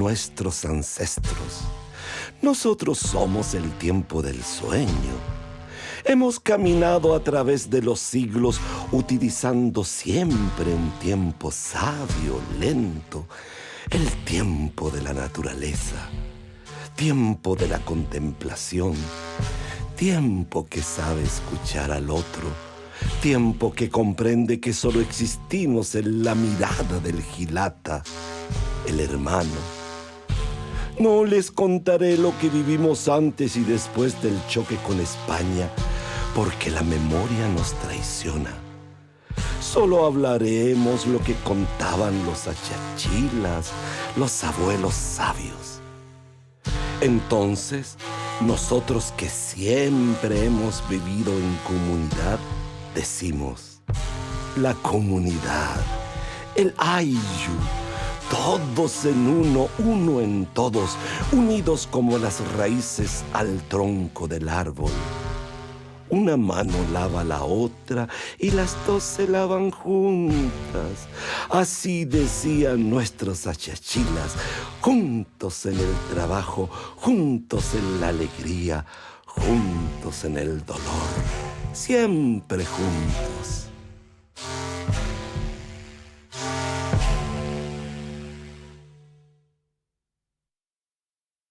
nuestros ancestros. Nosotros somos el tiempo del sueño. Hemos caminado a través de los siglos utilizando siempre un tiempo sabio, lento, el tiempo de la naturaleza, tiempo de la contemplación, tiempo que sabe escuchar al otro, tiempo que comprende que solo existimos en la mirada del Gilata, el hermano. No les contaré lo que vivimos antes y después del choque con España, porque la memoria nos traiciona. Solo hablaremos lo que contaban los achachilas, los abuelos sabios. Entonces, nosotros que siempre hemos vivido en comunidad, decimos, la comunidad, el ayllu, todos en uno, uno en todos, unidos como las raíces al tronco del árbol. Una mano lava la otra y las dos se lavan juntas. Así decían nuestros achachilas, juntos en el trabajo, juntos en la alegría, juntos en el dolor, siempre juntos.